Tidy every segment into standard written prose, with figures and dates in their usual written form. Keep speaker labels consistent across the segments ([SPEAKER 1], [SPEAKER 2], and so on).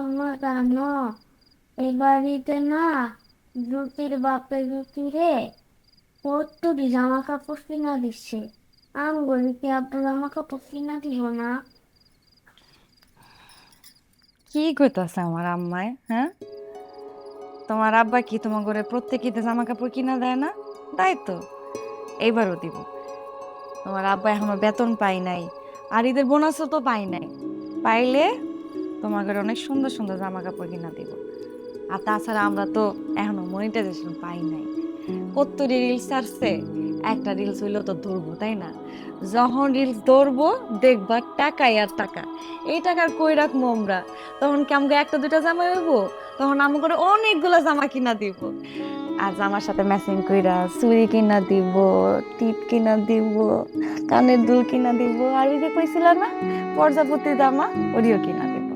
[SPEAKER 1] আমার জানো এই বাড়িতে না জুতির বাপে জুতি রে কতটি জামা কাপড় কিনা দিচ্ছে। আমি বলি কি আপনার জামা কাপড় কিনা দিব না?
[SPEAKER 2] কি কইতাছে আমার আম্মায়? হ্যাঁ, তোমার আব্বা কি তোমার ঘরে প্রত্যেক ঈদে জামা কাপড় কিনা দেয় না? দেয় তো, এইবারও দিব। তোমার আব্বা এখনো বেতন পাই নাই, আর ঈদের বোনাসও তো পাই নাই। পাইলে তোমার ঘরে অনেক সুন্দর সুন্দর জামা কাপড় কিনা দিব। আর তাছাড়া আমরা তো এখনো মনিটাইজেশন পাই নাই। কত রিলস ছাড়ছে, একটা রিলস হইলেও তো ধরবো, তাই না? যখন রিলস ধরবো দেখবা টাকাই আর টাকা। এই টাকার কই রাখবো আমরা? তখন কি আমাকে একটা দুইটা জামা হইবো? তখন আমাকে করে অনেকগুলা জামা কিনা দিব। আর জামার সাথে ম্যাচিং কইরা চুড়ি কিনা দিব, টিপ কিনা দিব, কানের দুল কিনা দিব, আর ওই যে কইছিল না প্রজাপতি জামা, ওরিও কিনা দিব।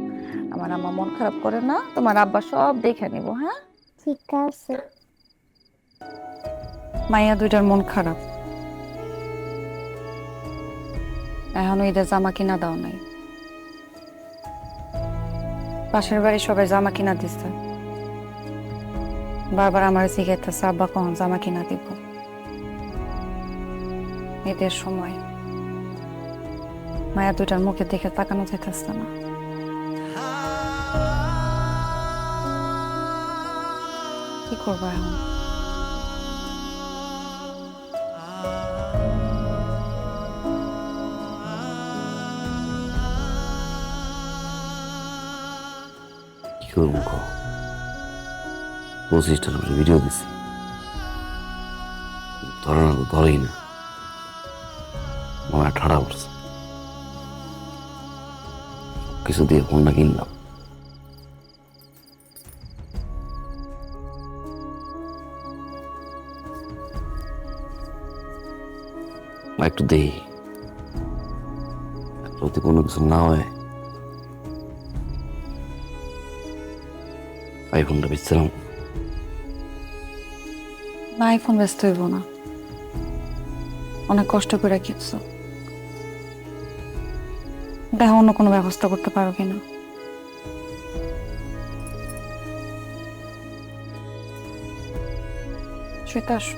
[SPEAKER 2] আমার আম্মা মন খারাপ করে না, তোমার আব্বা সব দেখে নিব। হ্যাঁ,
[SPEAKER 1] ঠিক আছে।
[SPEAKER 2] মাইয়া দুইটার মন খারাপ, এখনো ঈদের জামা কিনা দাও নাই। পাশের বাড়ি সবাই জামা কিনা দিচ্ছে, বারবার আমার জিজ্ঞাসা আব্বা কখন জামা কিনা দিব। ঈদের সময় মায়া দুইটার মুখে দেখে তাকানো যাইতেছে না। কি করবো এখন?
[SPEAKER 3] কি করবো কো? 25টার উপরে ভিডিও দিছি, ধরে না তো ধরেই না। আমার ঠাড়া পড়ছে, কিছু দিয়ে ফোনটা কিনলাম। একটু দেই, যদি কোনো কিছু না হয় আইফোনটা বেচছিলাম।
[SPEAKER 2] না, আইফোন ব্যস্ত হইব না, অনেক কষ্ট করে কিনছো। দেখো অন্য কোনো ব্যবস্থা করতে পারো কিনা। শ্বেতা আসো।